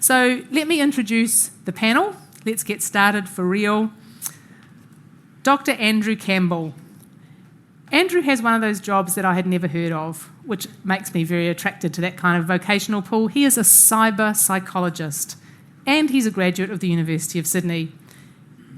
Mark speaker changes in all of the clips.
Speaker 1: So let me introduce the panel. Let's get started for real. Dr. Andrew Campbell. Andrew has one of those jobs that I had never heard of, which makes me very attracted to that kind of vocational pool. He is a cyberpsychologist, and he's a graduate of the University of Sydney.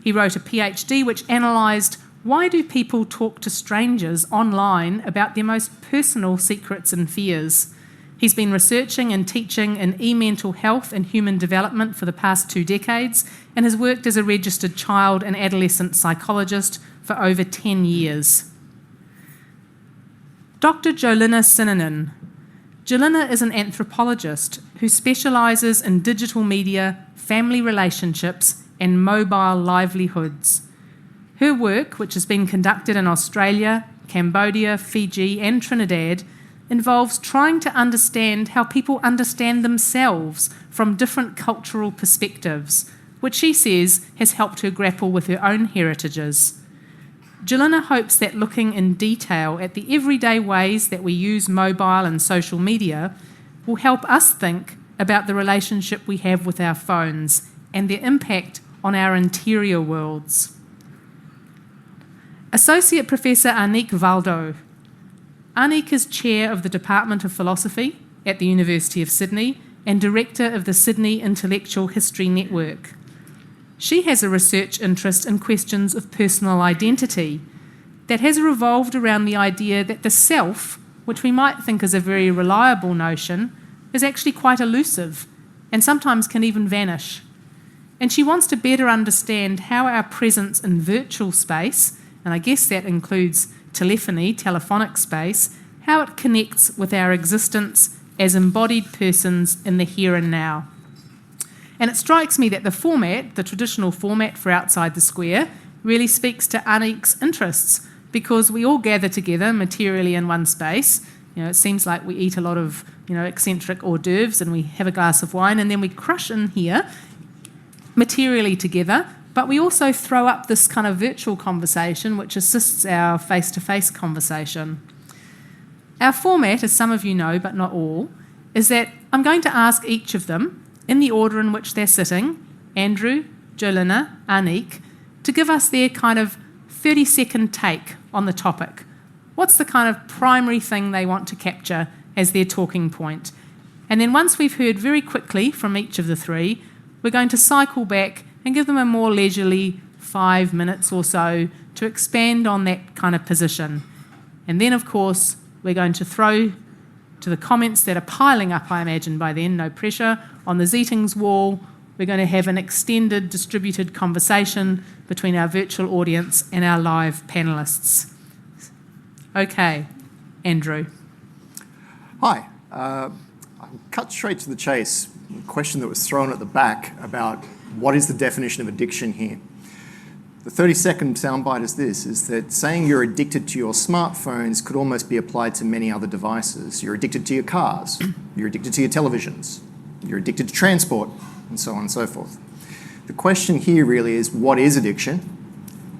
Speaker 1: He wrote a PhD which analysed why do people talk to strangers online about their most personal secrets and fears. He's been researching and teaching in e-mental health and human development for the past 2 decades and has worked as a registered child and adolescent psychologist for over 10 years. Dr. Jolina Sinanen. Jolina is an anthropologist who specialises in digital media, family relationships and mobile livelihoods. Her work, which has been conducted in Australia, Cambodia, Fiji and Trinidad, involves trying to understand how people understand themselves from different cultural perspectives, which she says has helped her grapple with her own heritages. Jolina hopes that looking in detail at the everyday ways that we use mobile and social media will help us think about the relationship we have with our phones and their impact on our interior worlds. Associate Professor Anique Valdo. Anique is Chair of the Department of Philosophy at the University of Sydney and Director of the Sydney Intellectual History Network. She has a research interest in questions of personal identity that has revolved around the idea that the self, which we might think is a very reliable notion, is actually quite elusive and sometimes can even vanish. And she wants to better understand how our presence in virtual space, and I guess that includes telephony, telephonic space, how it connects with our existence as embodied persons in the here and now. And it strikes me that the format, the traditional format for Outside the Square, really speaks to Anique's interests because we all gather together materially in one space. It seems like we eat a lot of, eccentric hors d'oeuvres and we have a glass of wine and then we crush in here materially together, but we also throw up this kind of virtual conversation which assists our face-to-face conversation. Our format, as some of you know, but not all, is that I'm going to ask each of them, in the order in which they're sitting, Andrew, Jolina, Anique, to give us their kind of 30-second take on the topic. What's the kind of primary thing they want to capture as their talking point? And then once we've heard very quickly from each of the three, we're going to cycle back and give them a more leisurely 5 minutes or so to expand on that kind of position. And then, of course, we're going to throw to the comments that are piling up, I imagine, by then, no pressure, on the Zeetings wall. We're going to have an extended, distributed conversation between our virtual audience and our live panellists. Okay, Andrew.
Speaker 2: Hi. I'll cut straight to the chase. The question that was thrown at the back about what is the definition of addiction here? The 30-second soundbite is this, is that saying you're addicted to your smartphones could almost be applied to many other devices. You're addicted to your cars, you're addicted to your televisions, you're addicted to transport, and so on and so forth. The question here really is, what is addiction?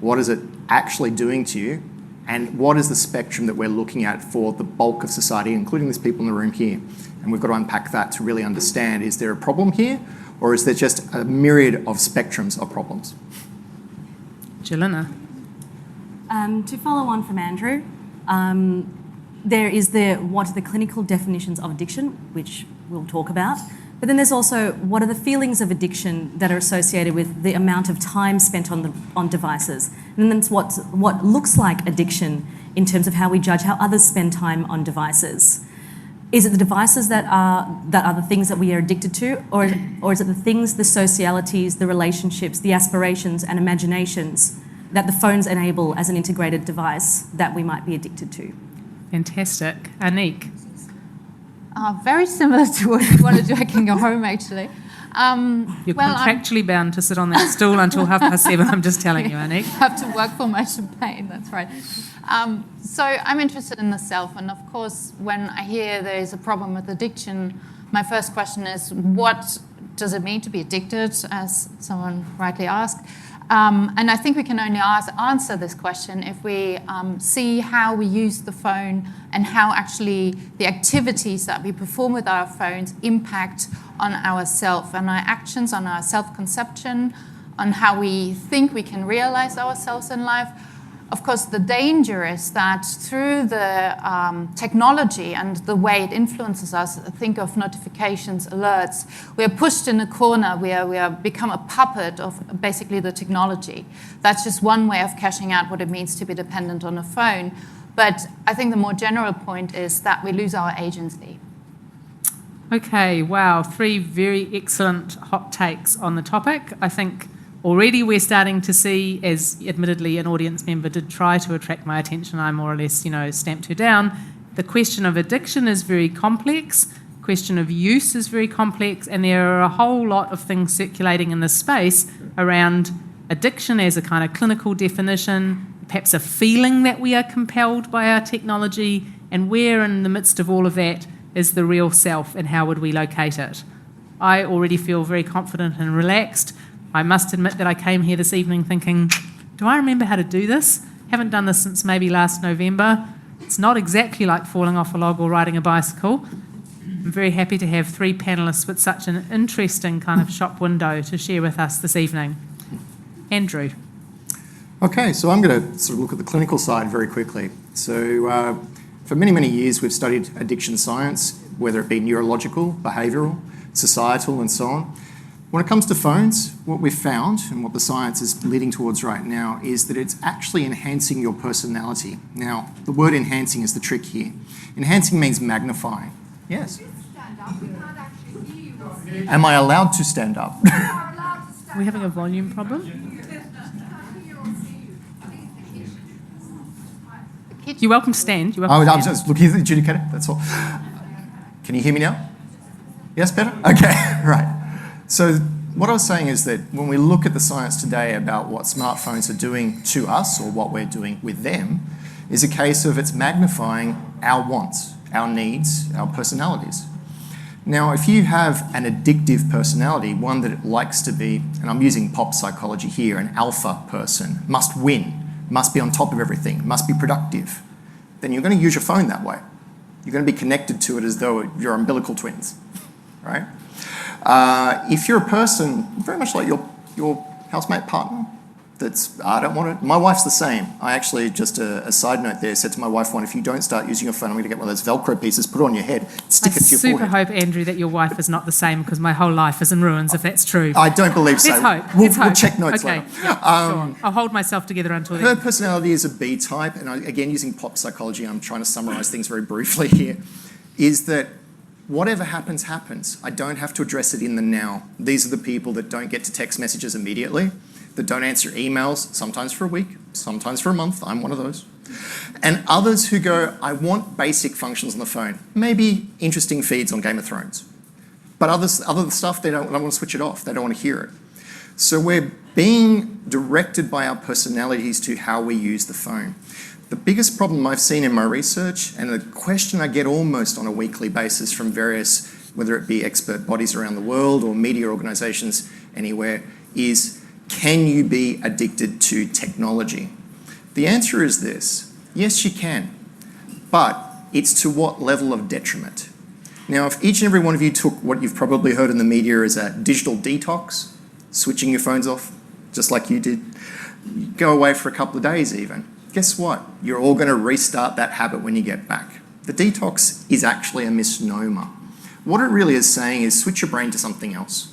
Speaker 2: What is it actually doing to you? And what is the spectrum that we're looking at for the bulk of society, including these people in the room here? And we've got to unpack that to really understand, is there a problem here? Or is there just a myriad of spectrums of problems?
Speaker 1: Jolina.
Speaker 3: To follow on from Andrew, there is what are the clinical definitions of addiction, which we'll talk about. But then there's also what are the feelings of addiction that are associated with the amount of time spent on devices. And then it's what looks like addiction in terms of how we judge how others spend time on devices. Is it the devices that are the things that we are addicted to, or is it the things, the socialities, the relationships, the aspirations and imaginations that the phones enable as an integrated device that we might be addicted to?
Speaker 1: Fantastic. Anique.
Speaker 4: Very similar to what you want to do in your home, actually.
Speaker 1: You're contractually bound to sit on that stool until 7:30, I'm just telling you, Anique.
Speaker 4: I have to work for my champagne, that's right. So I'm interested in the self, and of course, when I hear there's a problem with addiction, my first question is, what does it mean to be addicted, as someone rightly asked? And I think we can only answer this question if we see how we use the phone and how actually the activities that we perform with our phones impact on ourselves and our actions, on our self-conception, on how we think we can realize ourselves in life. Of course, the danger is that through the technology and the way it influences us, think of notifications, alerts, we are pushed in a corner, we are become a puppet of basically the technology. That's just one way of cashing out what it means to be dependent on a phone. But I think the more general point is that we lose our agency.
Speaker 1: Okay, wow, 3 very excellent hot takes on the topic. I think already we're starting to see, as admittedly an audience member did try to attract my attention, I more or less, stamped her down. The question of addiction is very complex, question of use is very complex, and there are a whole lot of things circulating in this space around addiction as a kind of clinical definition, perhaps a feeling that we are compelled by our technology, and where in the midst of all of that is the real self and how would we locate it. I already feel very confident and relaxed. I must admit that I came here this evening thinking, do I remember how to do this? Haven't done this since maybe last November. It's not exactly like falling off a log or riding a bicycle. I'm very happy to have 3 panellists with such an interesting kind of shop window to share with us this evening. Andrew.
Speaker 2: Okay, so I'm going to sort of look at the clinical side very quickly. So for many, many years, we've studied addiction science, whether it be neurological, behavioural, societal, and so on. When it comes to phones, what we've found, and what the science is leading towards right now, is that it's actually enhancing your personality. Now, the word enhancing is the trick here. Enhancing means magnifying. Yes? Am I allowed to stand up?
Speaker 1: Are we having a volume problem? You're welcome to stand. You're welcome
Speaker 2: I'm just looking at the adjudicator, that's all. Can you hear me now? Yes, better? Okay, right. So what I was saying is that when we look at the science today about what smartphones are doing to us or what we're doing with them, is a case of it's magnifying our wants, our needs, our personalities. Now, if you have an addictive personality, one that likes to be, and I'm using pop psychology here, an alpha person, must win, must be on top of everything, must be productive, then you're going to use your phone that way. You're going to be connected to it as though you're umbilical twins, right? If you're a person very much like your housemate partner, I don't want it. My wife's the same. I actually, just a side note there, said to my wife, if you don't start using your phone, I'm going to get one of those Velcro pieces, put it on your head, stick it to your forehead.
Speaker 1: I super hope, Andrew, that your wife is not the same, because my whole life is in ruins if that's true.
Speaker 2: I don't believe so.
Speaker 1: Let's hope.
Speaker 2: We'll check notes later.
Speaker 1: Yeah, sure. I'll hold myself together until then.
Speaker 2: Her personality is a B type, and again, using pop psychology, I'm trying to summarise things very briefly here, is that whatever happens, happens. I don't have to address it in the now. These are the people that don't get to text messages immediately, that don't answer emails, sometimes for a week, sometimes for a month. I'm one of those. And others who go, I want basic functions on the phone, maybe interesting feeds on Game of Thrones. But other stuff, they don't want to switch it off. They don't want to hear it. So we're being directed by our personalities to how we use the phone. The biggest problem I've seen in my research, and a question I get almost on a weekly basis from various, whether it be expert bodies around the world or media organisations anywhere, is can you be addicted to technology? The answer is this: yes, you can, but it's to what level of detriment? Now, if each and every one of you took what you've probably heard in the media as a digital detox, switching your phones off, just like you did, go away for a couple of days even, guess what? You're all going to restart that habit when you get back. The detox is actually a misnomer. What it really is saying is switch your brain to something else.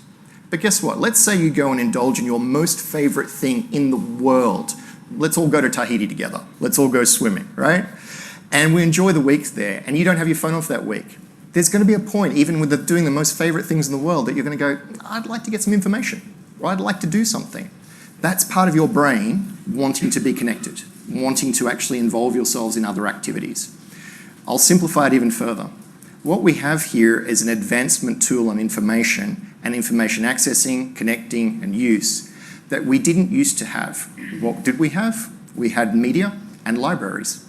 Speaker 2: But guess what? Let's say you go and indulge in your most favourite thing in the world. Let's all go to Tahiti together. Let's all go swimming, right? And we enjoy the week there, and you don't have your phone off that week. There's going to be a point, even with doing the most favourite things in the world, that you're going to go, I'd like to get some information, or I'd like to do something. That's part of your brain wanting to be connected, wanting to actually involve yourselves in other activities. I'll simplify it even further. What we have here is an advancement tool on information and information accessing, connecting, and use that we didn't used to have. What did we have? We had media and libraries.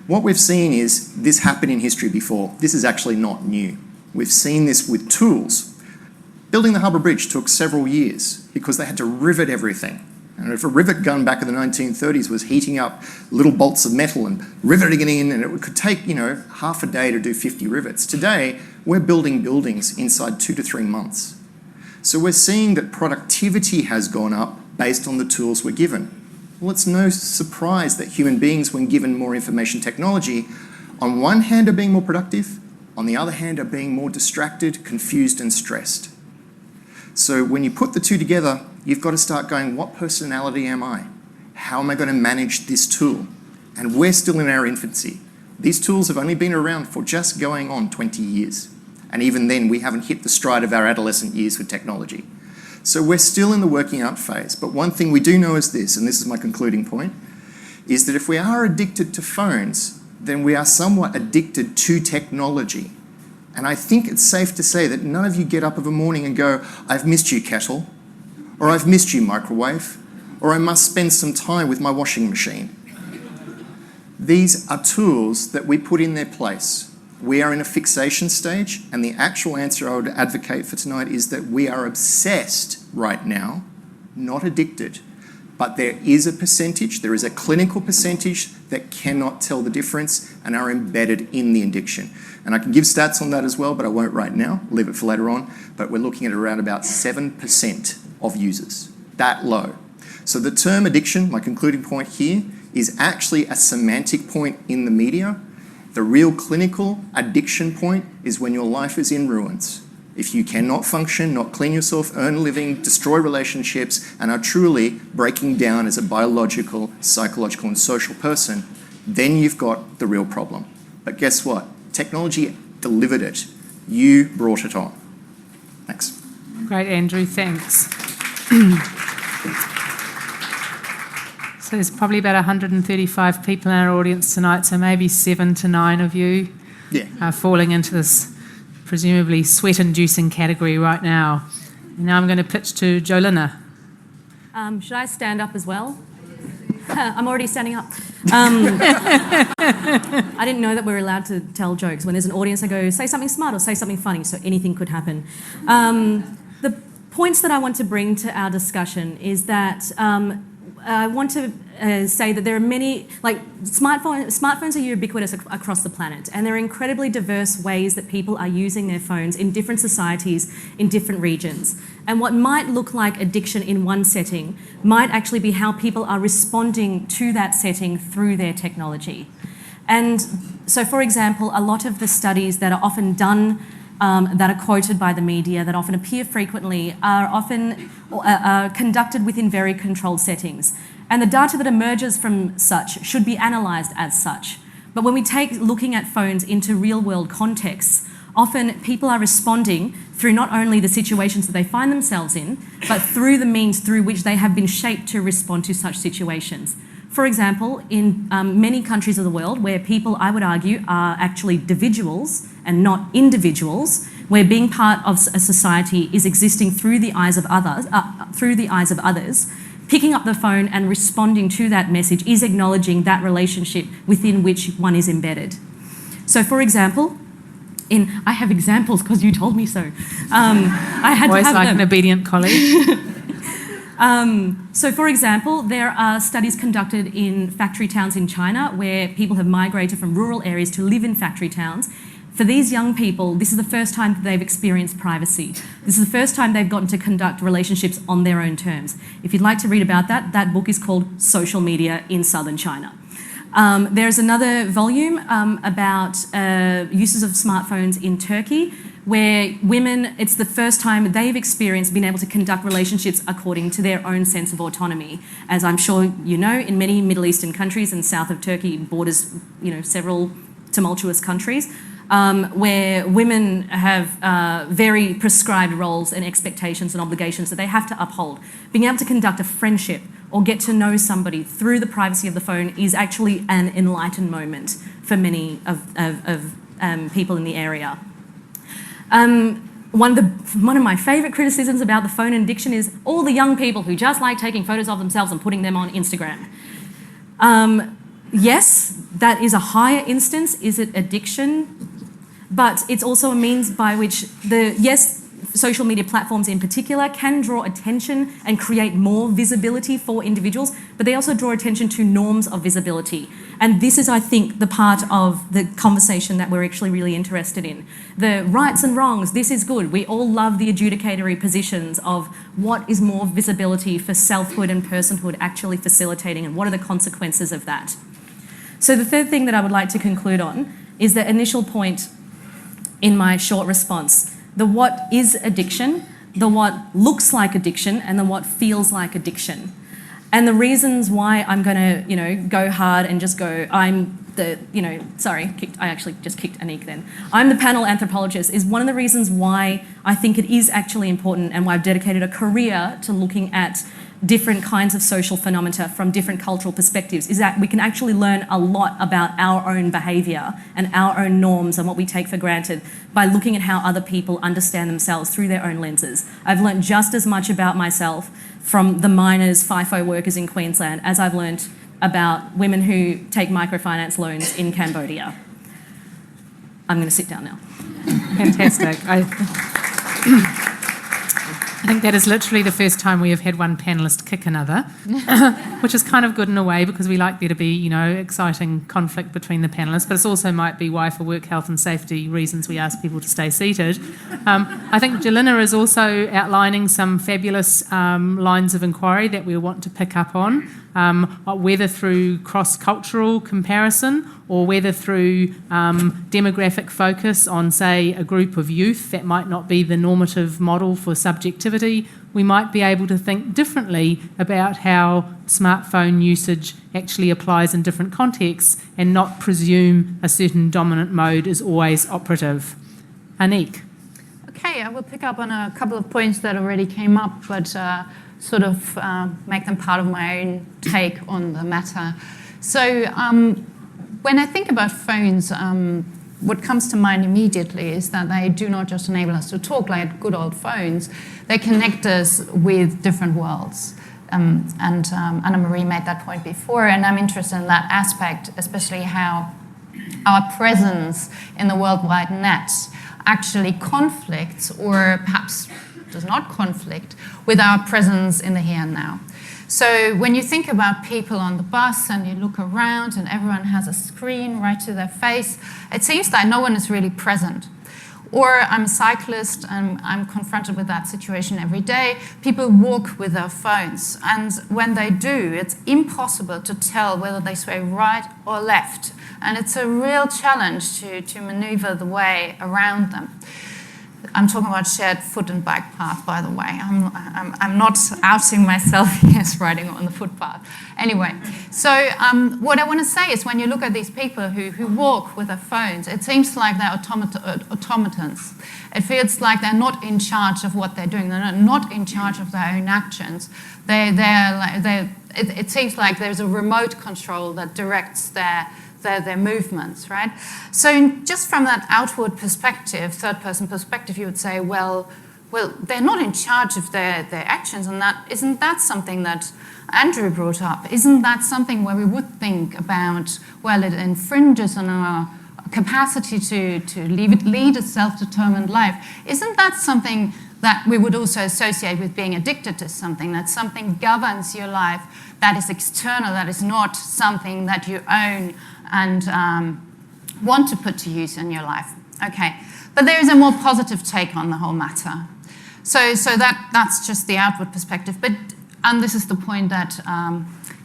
Speaker 2: What we've seen is this happened in history before. This is actually not new. We've seen this with tools. Building the Harbour Bridge took several years because they had to rivet everything. And if a rivet gun back in the 1930s was heating up little bolts of metal and riveting it in, and it could take, half a day to do 50 rivets. Today, we're building buildings inside 2 to 3 months. So we're seeing that productivity has gone up based on the tools we're given. Well, it's no surprise that human beings, when given more information technology, on one hand are being more productive, on the other hand are being more distracted, confused and stressed. So when you put the two together, you've got to start going, what personality am I? How am I going to manage this tool? And we're still in our infancy. These tools have only been around for just going on 20 years. And even then, we haven't hit the stride of our adolescent years with technology. So we're still in the working out phase. But one thing we do know is this, and this is my concluding point, is that if we are addicted to phones, then we are somewhat addicted to technology. And I think it's safe to say that none of you get up of a morning and go, I've missed you, kettle, or I've missed you, microwave, or I must spend some time with my washing machine. These are tools that we put in their place. We are in a fixation stage, and the actual answer I would advocate for tonight is that we are obsessed right now, not addicted. But there is a percentage, there is a clinical percentage that cannot tell the difference and are embedded in the addiction. And I can give stats on that as well, but I won't right now, leave it for later on. But we're looking at around about 7% of users, that low. So the term addiction, my concluding point here, is actually a semantic point in the media. The real clinical addiction point is when your life is in ruins. If you cannot function, not clean yourself, earn a living, destroy relationships, and are truly breaking down as a biological, psychological, and social person, then you've got the real problem. But guess what? Technology delivered it. You brought it on. Thanks.
Speaker 1: Great, Andrew, thanks. So there's probably about 135 people in our audience tonight, so maybe 7 to 9 of you are falling into this presumably sweat-inducing category right now. And now I'm going to pitch to Jolina.
Speaker 3: Should I stand up as well? I'm already standing up. I didn't know that we're allowed to tell jokes. When there's an audience, I go, say something smart or say something funny, so anything could happen. The points that I want to bring to our discussion is that I want to say that there are many, smartphones are ubiquitous across the planet, and there are incredibly diverse ways that people are using their phones in different societies, in different regions. And what might look like addiction in one setting might actually be how people are responding to that setting through their technology. And so, for example, a lot of the studies that are often done that are quoted by the media, that often appear frequently, are often conducted within very controlled settings. And the data that emerges from such should be analysed as such. But when we take looking at phones into real-world contexts, often people are responding through not only the situations that they find themselves in, but through the means through which they have been shaped to respond to such situations. For example, in many countries of the world where people, I would argue, are actually individuals and not individuals, where being part of a society is existing through the eyes of others, picking up the phone and responding to that message is acknowledging that relationship within which one is embedded. So, for example, I have examples because you told me so. I had
Speaker 1: Always
Speaker 3: to have
Speaker 1: like
Speaker 3: them.
Speaker 1: an obedient colleague.
Speaker 3: So, for example, there are studies conducted in factory towns in China where people have migrated from rural areas to live in factory towns. For these young people, this is the first time that they've experienced privacy. This is the first time they've gotten to conduct relationships on their own terms. If you'd like to read about that, that book is called Social Media in Southern China. There's another volume about uses of smartphones in Turkey, where women, it's the first time they've experienced being able to conduct relationships according to their own sense of autonomy. As I'm sure you know, in many Middle Eastern countries and south of Turkey borders, several tumultuous countries, where women have very prescribed roles and expectations and obligations that they have to uphold. Being able to conduct a friendship or get to know somebody through the privacy of the phone is actually an enlightened moment for many of people in the area. One of my favourite criticisms about the phone addiction is all the young people who just like taking photos of themselves and putting them on Instagram. Yes, that is a higher instance. Is it addiction? But it's also a means by which social media platforms in particular can draw attention and create more visibility for individuals, but they also draw attention to norms of visibility. And this is, I think, the part of the conversation that we're actually really interested in. The rights and wrongs, this is good. We all love the adjudicatory positions of what is more visibility for selfhood and personhood actually facilitating, and what are the consequences of that. So the third thing that I would like to conclude on is the initial point in my short response. The what is addiction, the what looks like addiction, and the what feels like addiction. And the reasons why I'm going to, go hard and just go, I actually just kicked Anik then. I'm the panel anthropologist is one of the reasons why I think it is actually important, and why I've dedicated a career to looking at different kinds of social phenomena from different cultural perspectives, is that we can actually learn a lot about our own behaviour and our own norms and what we take for granted by looking at how other people understand themselves through their own lenses. I've learned just as much about myself from the miners, FIFO workers in Queensland as I've learned about women who take microfinance loans in Cambodia. I'm going to sit down now.
Speaker 1: Fantastic. I think that is literally the first time we have had one panellist kick another, which is kind of good in a way, because we like there to be, exciting conflict between the panellists, but it also might be why, for work health and safety reasons, we ask people to stay seated. I think Jelena is also outlining some fabulous lines of inquiry that we want to pick up on, whether through cross-cultural comparison or whether through demographic focus on, say, a group of youth that might not be the normative model for subjectivity. We might be able to think differently about how smartphone usage actually applies in different contexts, and not presume a certain dominant mode is always operative. Anik.
Speaker 4: Okay, I will pick up on a couple of points that already came up, but sort of make them part of my own take on the matter. So when I think about phones, what comes to mind immediately is that they do not just enable us to talk like good old phones, they connect us with different worlds. And Anna-Marie made that point before, and I'm interested in that aspect, especially how our presence in the World Wide Net actually conflicts, or perhaps does not conflict, with our presence in the here and now. So when you think about people on the bus and you look around and everyone has a screen right to their face, it seems like no one is really present. Or I'm a cyclist and I'm confronted with that situation every day. People walk with their phones, and when they do, it's impossible to tell whether they sway right or left. And it's a real challenge to maneuver the way around them. I'm talking about shared foot and bike path, by the way. I'm not outing myself here as riding on the footpath. Anyway, so what I want to say is, when you look at these people who walk with their phones, it seems like they're automatons. It feels like they're not in charge of what they're doing. They're not in charge of their own actions. It seems like there's a remote control that directs their movements, right? So just from that outward perspective, third-person perspective, you would say, well, they're not in charge of their actions, and isn't that something that Andrew brought up? Isn't that something where we would think about, well, it infringes on our capacity to lead a self-determined life? Isn't that something that we would also associate with being addicted to something, that something governs your life that is external, that is not something that you own and want to put to use in your life? Okay, but there is a more positive take on the whole matter. So that's just the outward perspective. And this is the point that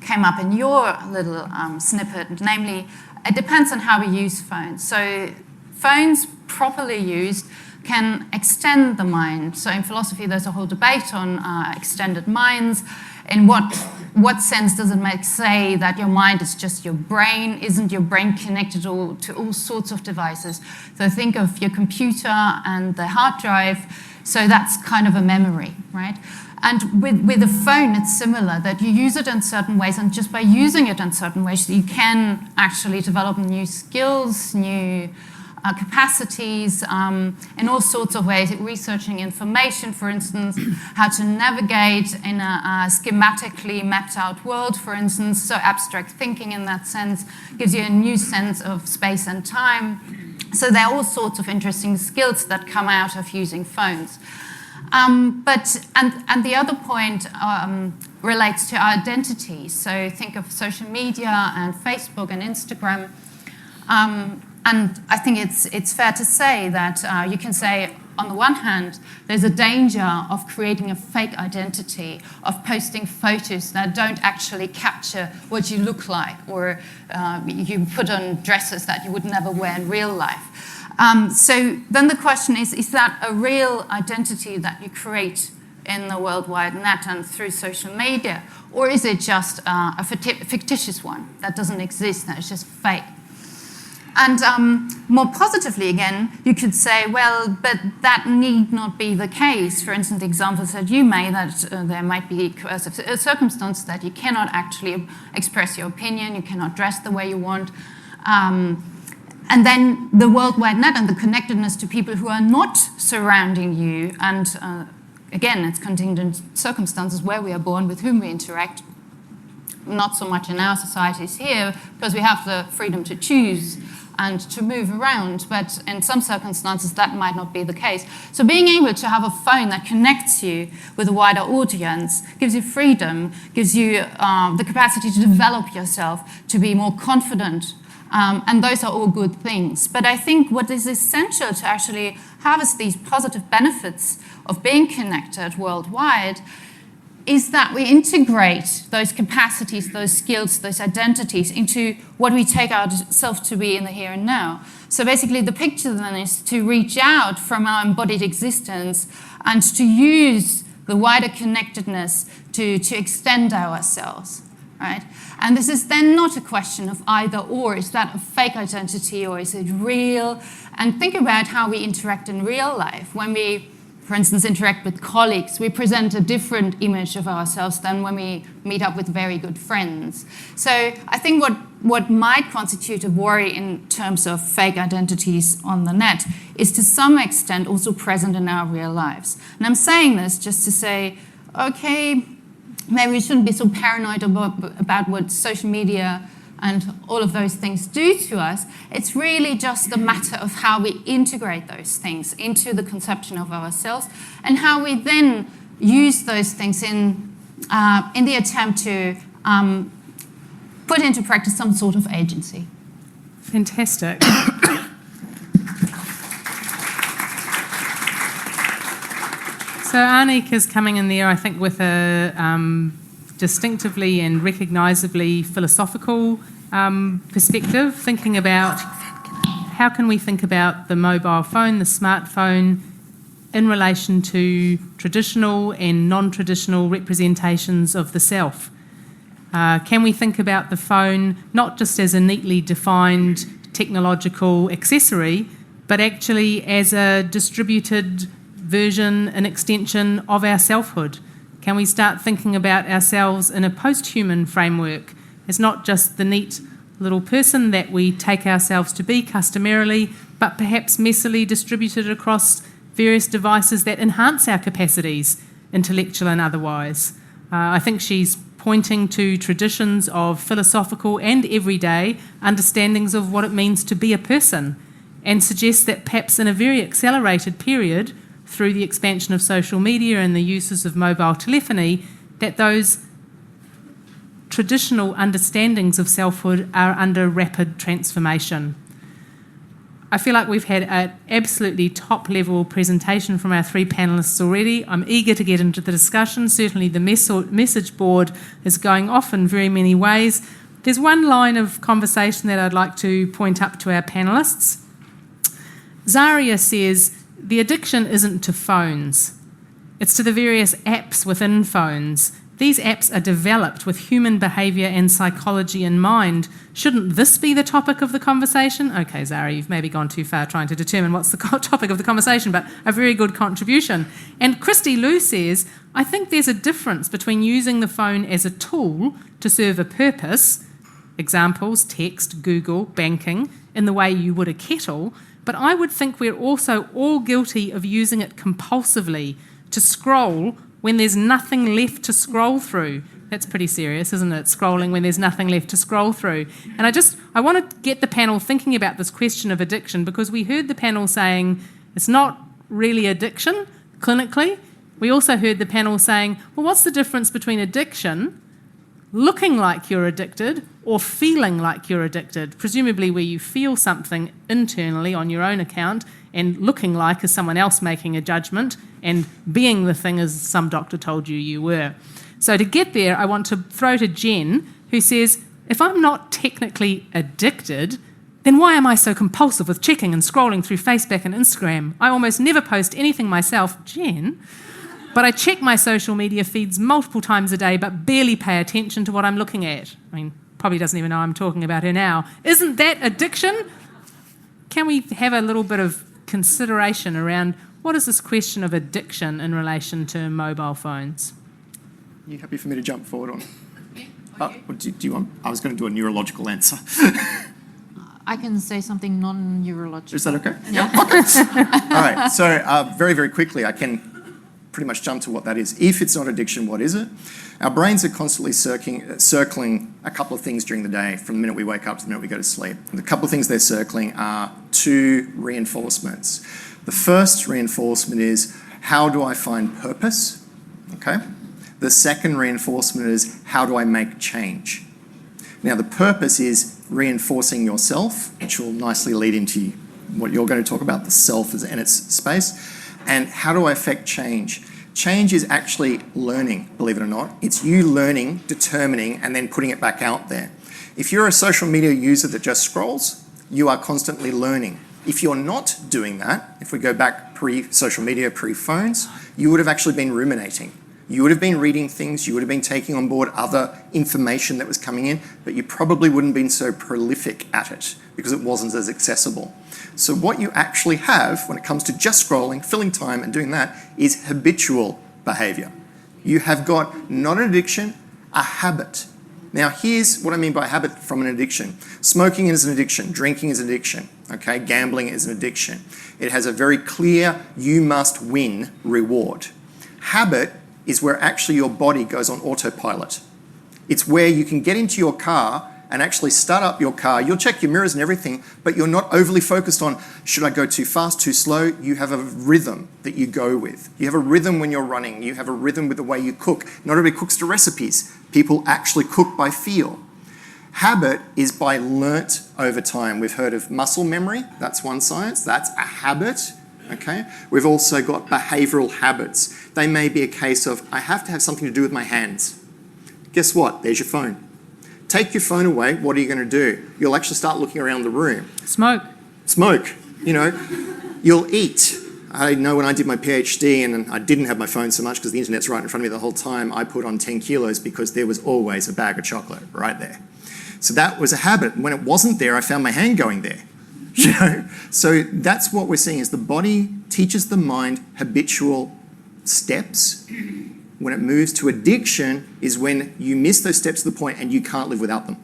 Speaker 4: came up in your little snippet, namely, it depends on how we use phones. So phones properly used can extend the mind. So in philosophy, there's a whole debate on extended minds. In what sense does it say that your mind is just your brain? Isn't your brain connected to all sorts of devices? So think of your computer and the hard drive. So that's kind of a memory, right? And with a phone, it's similar, that you use it in certain ways, and just by using it in certain ways, you can actually develop new skills, new capacities in all sorts of ways, researching information, for instance, how to navigate in a schematically mapped out world, for instance. So abstract thinking in that sense gives you a new sense of space and time. So there are all sorts of interesting skills that come out of using phones. But the other point relates to our identity. So think of social media and Facebook and Instagram. And I think it's fair to say that you can say, on the one hand, there's a danger of creating a fake identity, of posting photos that don't actually capture what you look like, or you put on dresses that you would never wear in real life. So then the question is that a real identity that you create in the World Wide Net and through social media, or is it just a fictitious one that doesn't exist, that is just fake? And more positively, again, you could say, well, but that need not be the case. For instance, the examples that you made, that there might be coercive circumstances that you cannot actually express your opinion, you cannot dress the way you want. And then the World Wide Net and the connectedness to people who are not surrounding you, and again, it's contingent circumstances where we are born, with whom we interact. Not so much in our societies here, because we have the freedom to choose and to move around, but in some circumstances that might not be the case. So being able to have a phone that connects you with a wider audience gives you freedom, gives you the capacity to develop yourself, to be more confident, and those are all good things. But I think what is essential to actually harvest these positive benefits of being connected worldwide is that we integrate those capacities, those skills, those identities into what we take ourselves to be in the here and now. So basically the picture then is to reach out from our embodied existence and to use the wider connectedness to extend ourselves, right? And this is then not a question of either or. Is that a fake identity or is it real? And think about how we interact in real life. When we, for instance, interact with colleagues, we present a different image of ourselves than when we meet up with very good friends. So I think what might constitute a worry in terms of fake identities on the net is to some extent also present in our real lives. And I'm saying this just to say, okay, maybe we shouldn't be so paranoid about what social media and all of those things do to us. It's really just a matter of how we integrate those things into the conception of ourselves and how we then use those things in the attempt to put into practice some sort of agency.
Speaker 1: Fantastic. So Anik is coming in there, I think, with a distinctively and recognisably philosophical perspective, thinking about how can we think about the mobile phone, the smartphone, in relation to traditional and non-traditional representations of the self. Can we think about the phone not just as a neatly defined technological accessory, but actually as a distributed version, an extension of our selfhood? Can we start thinking about ourselves in a post-human framework as not just the neat little person that we take ourselves to be customarily, but perhaps messily distributed across various devices that enhance our capacities, intellectual and otherwise? I think she's pointing to traditions of philosophical and everyday understandings of what it means to be a person, and suggests that perhaps in a very accelerated period, through the expansion of social media and the uses of mobile telephony, that those traditional understandings of selfhood are under rapid transformation. I feel like we've had an absolutely top-level presentation from our three panellists already. I'm eager to get into the discussion. Certainly the message board is going off in very many ways. There's one line of conversation that I'd like to point up to our panellists. Zaria says, the addiction isn't to phones. It's to the various apps within phones. These apps are developed with human behaviour and psychology in mind. Shouldn't this be the topic of the conversation? Okay, Zara, you've maybe gone too far trying to determine what's the topic of the conversation, but a very good contribution. And Christy Liu says, I think there's a difference between using the phone as a tool to serve a purpose, examples, text, Google, banking, in the way you would a kettle, but I would think we're also all guilty of using it compulsively to scroll when there's nothing left to scroll through. That's pretty serious, isn't it? Scrolling when there's nothing left to scroll through. And I want to get the panel thinking about this question of addiction, because we heard the panel saying it's not really addiction clinically. We also heard the panel saying, well, what's the difference between addiction, looking like you're addicted, or feeling like you're addicted? Presumably where you feel something internally on your own account, and looking like is someone else making a judgment, and being the thing as some doctor told you were. So to get there, I want to throw to Jen, who says, if I'm not technically addicted, then why am I so compulsive with checking and scrolling through Facebook and Instagram? I almost never post anything myself, Jen, but I check my social media feeds multiple times a day but barely pay attention to what I'm looking at. I mean, probably doesn't even know I'm talking about her now. Isn't that addiction? Can we have a little bit of consideration around what is this question of addiction in relation to mobile phones?
Speaker 2: Are you happy for me to jump forward on? Do you want? I was going to do a neurological answer.
Speaker 4: I can say something non-neurological.
Speaker 2: Is that okay? Yeah. Okay. All right. So very, very quickly, I can pretty much jump to what that is. If it's not addiction, what is it? Our brains are constantly circling a couple of things during the day, from the minute we wake up to the minute we go to sleep. And the couple of things they're circling are two reinforcements. The first reinforcement is, how do I find purpose? Okay. The second reinforcement is, how do I make change? Now, the purpose is reinforcing yourself, which will nicely lead into what you're going to talk about, the self and its space. And how do I affect change? Change is actually learning, believe it or not. It's you learning, determining, and then putting it back out there. If you're a social media user that just scrolls, you are constantly learning. If you're not doing that, if we go back pre-social media, pre-phones, you would have actually been ruminating. You would have been reading things, you would have been taking on board other information that was coming in, but you probably wouldn't have been so prolific at it because it wasn't as accessible. So what you actually have when it comes to just scrolling, filling time and doing that is habitual behaviour. You have got not an addiction, a habit. Now here's what I mean by habit from an addiction. Smoking is an addiction, drinking is an addiction, okay? Gambling is an addiction. It has a very clear you must win reward. Habit is where actually your body goes on autopilot. It's where you can get into your car and actually start up your car. You'll check your mirrors and everything, but you're not overly focused on, should I go too fast, too slow? You have a rhythm that you go with. You have a rhythm when you're running. You have a rhythm with the way you cook. Not everybody cooks to recipes. People actually cook by feel. Habit is by learnt over time. We've heard of muscle memory. That's one science. That's a habit. Okay. We've also got behavioural habits. They may be a case of, I have to have something to do with my hands. Guess what? There's your phone. Take your phone away, what are you going to do? You'll actually start looking around the room.
Speaker 1: Smoke.
Speaker 2: You know. You'll eat. I know when I did my PhD and I didn't have my phone so much because the internet's right in front of me the whole time, I put on 10 kilos because there was always a bag of chocolate right there. So that was a habit. When it wasn't there, I found my hand going there. You know? So that's what we're seeing is the body teaches the mind habitual steps. When it moves to addiction is when you miss those steps to the point and you can't live without them.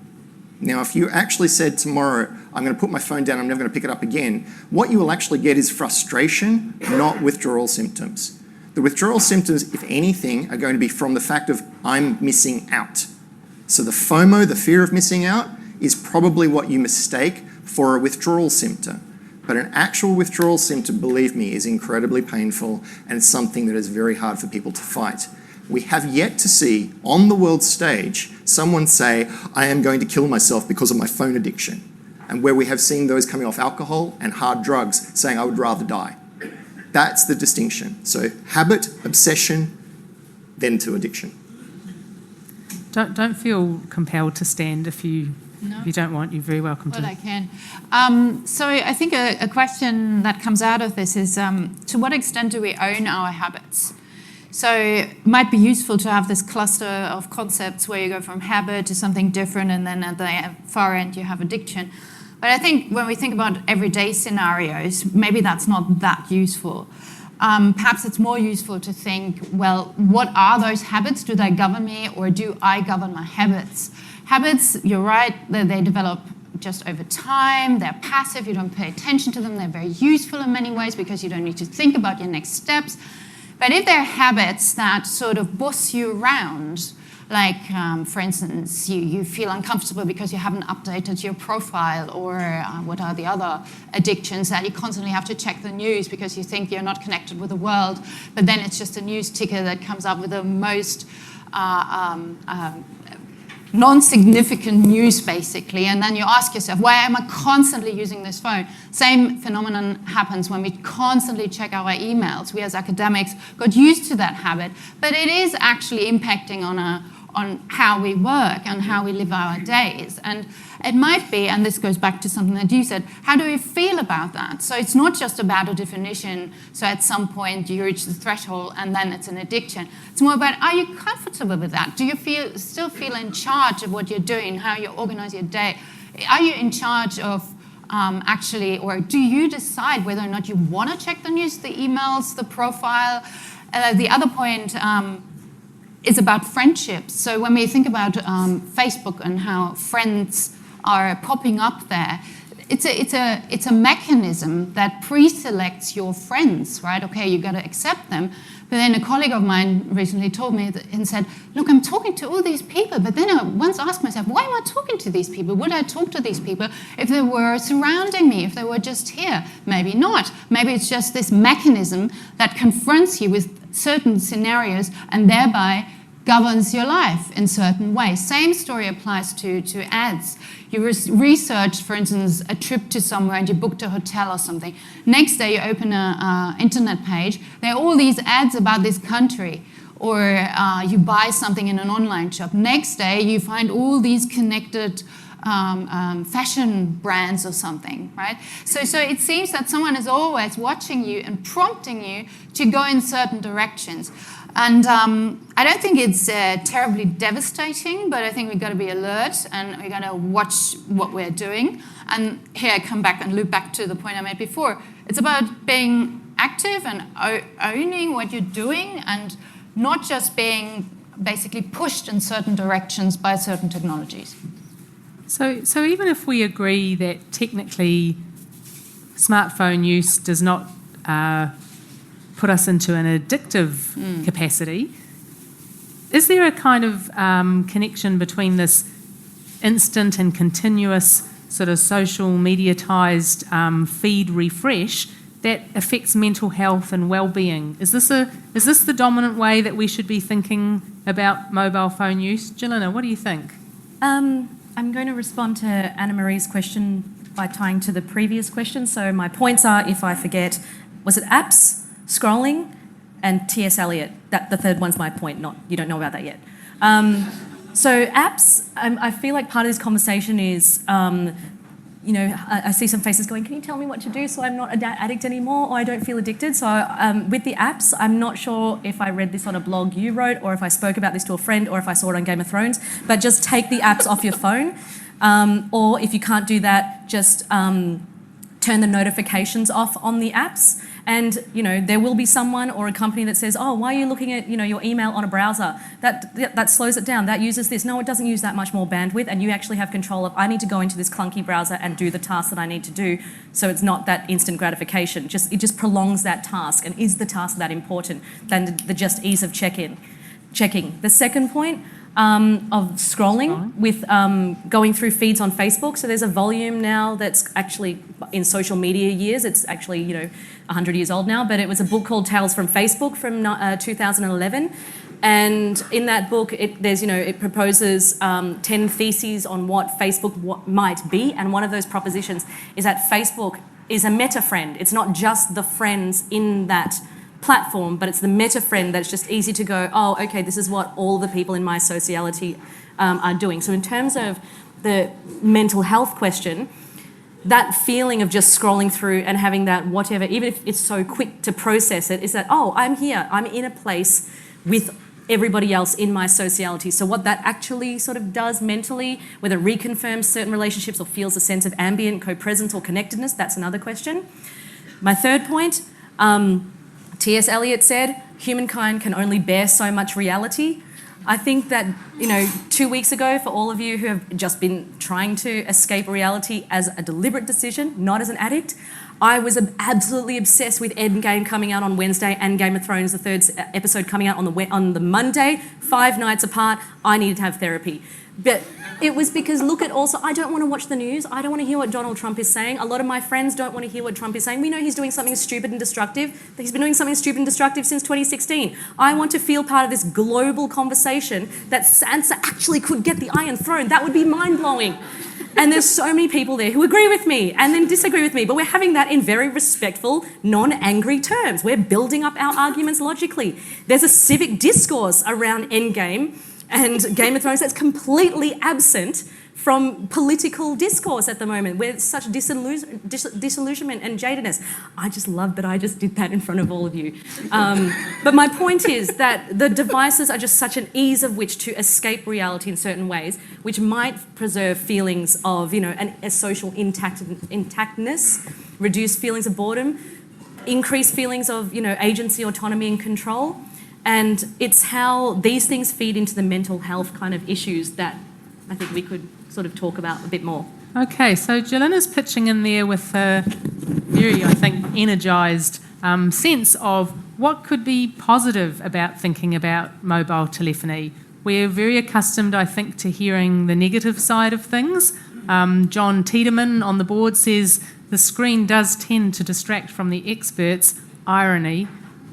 Speaker 2: Now, if you actually said tomorrow, I'm going to put my phone down, I'm never going to pick it up again, what you will actually get is frustration, not withdrawal symptoms. The withdrawal symptoms, if anything, are going to be from the fact of I'm missing out. So the FOMO, the fear of missing out, is probably what you mistake for a withdrawal symptom. But an actual withdrawal symptom, believe me, is incredibly painful and something that is very hard for people to fight. We have yet to see on the world stage someone say, I am going to kill myself because of my phone addiction. And where we have seen those coming off alcohol and hard drugs saying, I would rather die. That's the distinction. So habit, obsession, then to addiction.
Speaker 1: Don't feel compelled to stand if you don't want. You're very welcome to.
Speaker 4: Well, I can. So I think a question that comes out of this is, to what extent do we own our habits? So it might be useful to have this cluster of concepts where you go from habit to something different, and then at the far end you have addiction. But I think when we think about everyday scenarios, maybe that's not that useful. Perhaps it's more useful to think, well, what are those habits? Do they govern me, or do I govern my habits? Habits, you're right, they develop just over time. They're passive, you don't pay attention to them. They're very useful in many ways because you don't need to think about your next steps. But if there are habits that sort of boss you around, like, for instance, you feel uncomfortable because you haven't updated your profile, or what are the other addictions that you constantly have to check the news because you think you're not connected with the world, but then it's just a news ticker that comes up with the most non-significant news, basically, and then you ask yourself, why am I constantly using this phone? Same phenomenon happens when we constantly check our emails. We as academics got used to that habit, but it is actually impacting on how we work and how we live our days. And it might be, and this goes back to something that you said, how do we feel about that? So it's not just about a definition, so at some point you reach the threshold and then it's an addiction. It's more about, are you comfortable with that? Do you still feel in charge of what you're doing, how you organize your day? Are you in charge of actually, or do you decide whether or not you want to check the news, the emails, the profile? The other point is about friendships. So when we think about Facebook and how friends are popping up there, it's a mechanism that pre-selects your friends, right? Okay, you got to accept them. But then a colleague of mine recently told me and said, look, I'm talking to all these people, but then I once asked myself, why am I talking to these people? Would I talk to these people if they were surrounding me, if they were just here? Maybe not. Maybe it's just this mechanism that confronts you with certain scenarios and thereby governs your life in certain ways. Same story applies to ads. You research, for instance, a trip to somewhere and you booked a hotel or something. Next day you open an internet page, there are all these ads about this country. Or you buy something in an online shop. Next day you find all these connected fashion brands or something, right? So it seems that someone is always watching you and prompting you to go in certain directions. And I don't think it's terribly devastating, but I think we've got to be alert and we've got to watch what we're doing. And here I come back and loop back to the point I made before. It's about being active and owning what you're doing and not just being basically pushed in certain directions by certain technologies.
Speaker 1: So even if we agree that technically smartphone use does not put us into an addictive capacity, is there a kind of connection between this instant and continuous sort of social mediatized feed refresh that affects mental health and well-being? Is this the dominant way that we should be thinking about mobile phone use? Jelena, what do you think?
Speaker 3: I'm going to respond to Anna-Marie's question by tying to the previous question. So my points are, if I forget, was it apps, scrolling, and T.S. Eliot? The third one's my point, not you don't know about that yet. So apps, I feel like part of this conversation is, I see some faces going, can you tell me what to do so I'm not an addict anymore or I don't feel addicted? So with the apps, I'm not sure if I read this on a blog you wrote or if I spoke about this to a friend or if I saw it on Game of Thrones, but just take the apps off your phone. Or if you can't do that, just turn the notifications off on the apps. And, there will be someone or a company that says, oh, why are you looking at, your email on a browser? That slows it down. That uses this. No, it doesn't use that much more bandwidth. And you actually have control of, I need to go into this clunky browser and do the task that I need to do. So it's not that instant gratification. It just prolongs that task. And is the task that important than the just ease of checking? The second point, of scrolling with going through feeds on Facebook. So there's a volume now that's actually in social media years. It's actually 100 years old now, but it was a book called Tales from Facebook from 2011. And in that book, it proposes 10 theses on what Facebook might be. And one of those propositions is that Facebook is a meta friend. It's not just the friends in that platform, but it's the meta friend that's just easy to go, oh, okay, this is what all the people in my sociality are doing. So in terms of the mental health question, that feeling of just scrolling through and having that whatever, even if it's so quick to process it, is that, oh, I'm here, I'm in a place with everybody else in my sociality. So what that actually sort of does mentally, whether it reconfirms certain relationships or feels a sense of ambient co-presence or connectedness, that's another question. My third point, T.S. Eliot said, humankind can only bear so much reality. I think that, 2 weeks ago, for all of you who have just been trying to escape reality as a deliberate decision, not as an addict, I was absolutely obsessed with Endgame coming out on Wednesday and Game of Thrones, the third episode coming out on the Monday, 5 nights apart. I needed to have therapy. But it was because, look at also, I don't want to watch the news. I don't want to hear what Donald Trump is saying. A lot of my friends don't want to hear what Trump is saying. We know he's doing something stupid and destructive. He's been doing something stupid and destructive since 2016. I want to feel part of this global conversation that Sansa actually could get the Iron Throne. That would be mind-blowing. And there's so many people there who agree with me and then disagree with me, but we're having that in very respectful, non-angry terms. We're building up our arguments logically. There's a civic discourse around Endgame and Game of Thrones that's completely absent from political discourse at the moment. We're such disillusionment and jadedness. I just love that I just did that in front of all of you. But my point is that the devices are just such an ease of which to escape reality in certain ways, which might preserve feelings of, a social intactness, reduce feelings of boredom, increase feelings of, agency, autonomy and control. And it's how these things feed into the mental health kind of issues that I think we could sort of talk about a bit more.
Speaker 1: Okay, so Jelina's pitching in there with a very, I think, energised sense of what could be positive about thinking about mobile telephony. We're very accustomed, I think, to hearing the negative side of things. John Tiedemann on the board says the screen does tend to distract from the experts. Irony.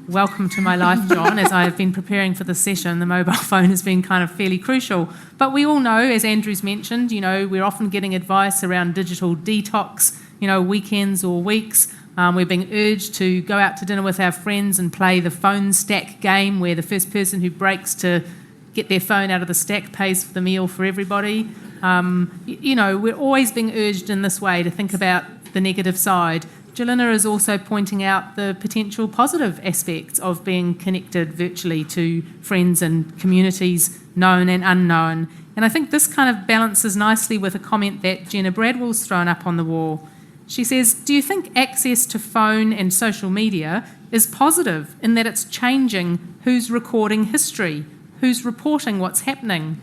Speaker 1: Welcome to my life, John. As I have been preparing for the session, the mobile phone has been kind of fairly crucial. But we all know, as Andrew's mentioned, we're often getting advice around digital detox, weekends or weeks. We're being urged to go out to dinner with our friends and play the phone stack game, where the first person who breaks to get their phone out of the stack pays for the meal for everybody. We're always being urged in this way to think about the negative side. Jelina is also pointing out the potential positive aspects of being connected virtually to friends and communities, known and unknown. And I think this kind of balances nicely with a comment that Jenna Bradwell's thrown up on the wall. She says, do you think access to phone and social media is positive in that it's changing who's recording history, who's reporting what's happening?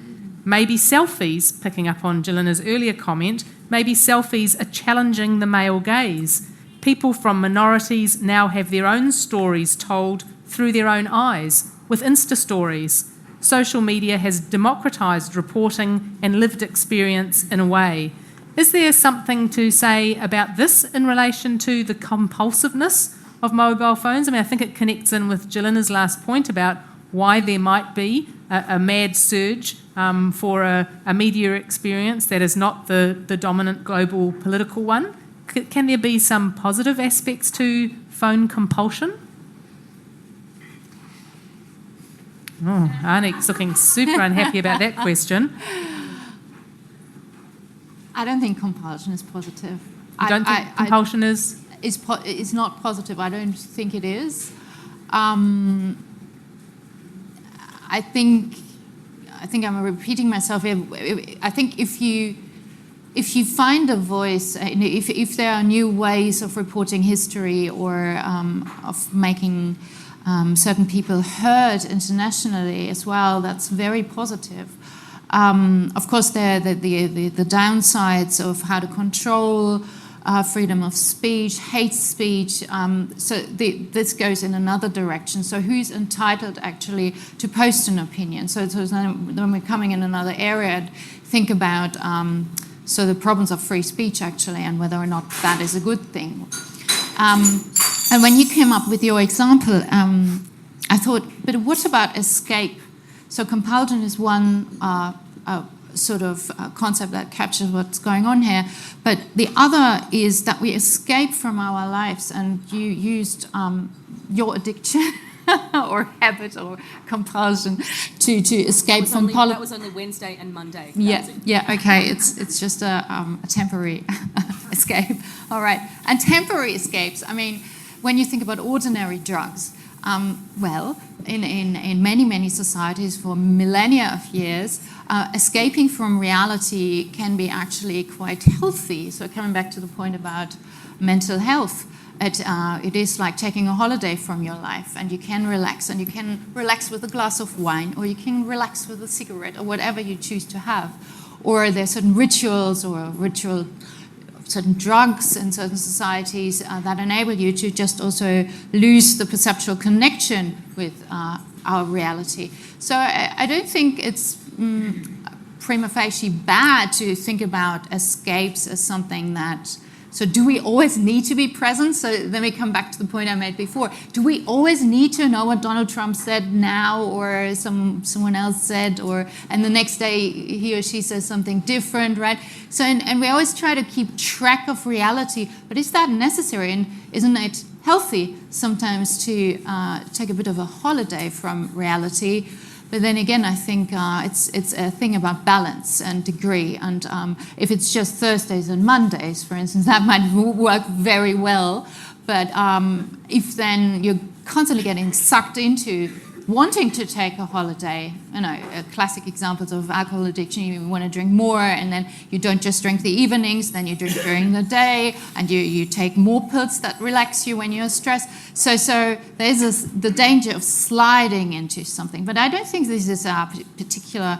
Speaker 1: Maybe selfies, picking up on Jelina's earlier comment, maybe selfies are challenging the male gaze. People from minorities now have their own stories told through their own eyes, with Insta stories. Social media has democratised reporting and lived experience in a way. Is there something to say about this in relation to the compulsiveness of mobile phones? I think it connects in with Jelina's last point about why there might be a mad surge for a media experience that is not the dominant global political one. Can there be some positive aspects to phone compulsion? Oh, Anik's looking super unhappy about that question.
Speaker 4: I don't think compulsion is positive.
Speaker 1: You don't think compulsion is?
Speaker 4: It's not positive. I don't think it is. I think I'm repeating myself here. I think if you find a voice, if there are new ways of reporting history or of making certain people heard internationally as well, that's very positive. Of course, there are the downsides of how to control freedom of speech, hate speech. This goes in another direction. So who's entitled actually to post an opinion? So then we're coming in another area and think about the problems of free speech actually, and whether or not that is a good thing. And when you came up with your example, I thought, but what about escape? So compulsion is one concept that captures what's going on here, but the other is that we escape from our lives, and you used your addiction or habit or compulsion to escape from politics.
Speaker 3: That was only Wednesday and Monday.
Speaker 4: Yeah, okay. It's just a temporary escape. All right. And temporary escapes, when you think about ordinary drugs, in many societies for millennia of years, escaping from reality can be actually quite healthy. So coming back to the point about mental health, it is like taking a holiday from your life, and you can relax with a glass of wine, or you can relax with a cigarette, or whatever you choose to have. Or there's certain rituals or ritual certain drugs in certain societies that enable you to just also lose the perceptual connection with our reality. So I don't think it's prima facie bad to think about escapes as something that... So do we always need to be present? So then we come back to the point I made before. Do we always need to know what Donald Trump said now or someone else said, and the next day he or she says something different, right? So and we always try to keep track of reality, but is that necessary? And isn't it healthy sometimes to take a bit of a holiday from reality? But then again, I think it's a thing about balance and degree. And if it's just Thursdays and Mondays, for instance, that might work very well. But if then you're constantly getting sucked into wanting to take a holiday, classic examples of alcohol addiction, you want to drink more, and then you don't just drink the evenings, then you drink during the day, and you take more pills that relax you when you're stressed. So there's the danger of sliding into something. But I don't think this is particular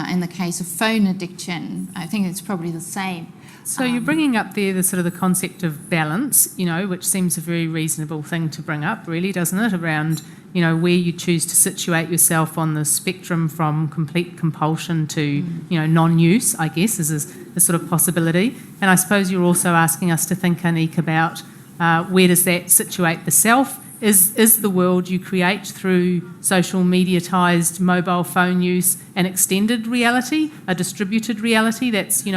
Speaker 4: in the case of phone addiction. I think it's probably the same.
Speaker 1: So you're bringing up there the sort of the concept of balance, which seems a very reasonable thing to bring up, really, doesn't it? Around, where you choose to situate yourself on the spectrum from complete compulsion to, non-use, I guess, is a sort of possibility. And I suppose you're also asking us to think, Anique, about where does that situate the self? Is the world you create through social mediatised mobile phone use an extended reality, a distributed reality that's,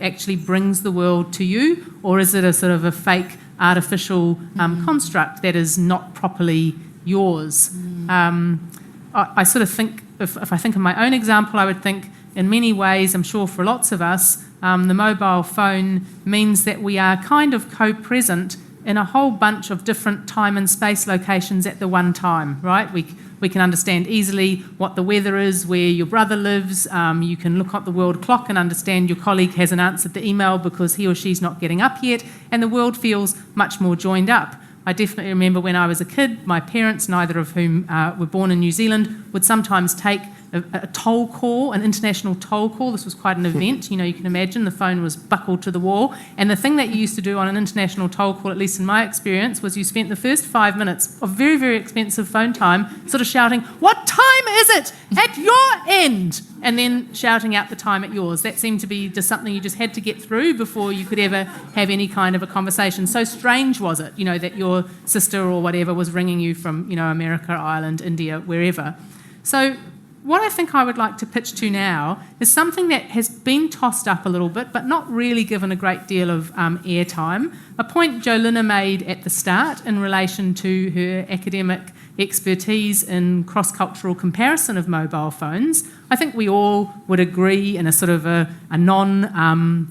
Speaker 1: actually brings the world to you? Or is it a sort of a fake artificial construct that is not properly yours? I sort of think, if I think of my own example, I would think in many ways, I'm sure for lots of us, the mobile phone means that we are kind of co-present in a whole bunch of different time and space locations at the one time, right? We can understand easily what the weather is, where your brother lives. You can look at the world clock and understand your colleague hasn't answered the email because he or she's not getting up yet, and the world feels much more joined up. I definitely remember when I was a kid, my parents, neither of whom were born in New Zealand, would sometimes take a toll call, an international toll call. This was quite an event. You can imagine the phone was buckled to the wall. And the thing that you used to do on an international toll call, at least in my experience, was you spent the first 5 minutes of very, very expensive phone time sort of shouting, "What time is it at your end?" And then shouting out the time at yours. That seemed to be just something you just had to get through before you could ever have any kind of a conversation. So strange was it, that your sister or whatever was ringing you from, America, Ireland, India, wherever. So what I think I would like to pitch to now is something that has been tossed up a little bit, but not really given a great deal of airtime. A point Jolina made at the start in relation to her academic expertise in cross-cultural comparison of mobile phones. I think we all would agree in a sort of a non-specialist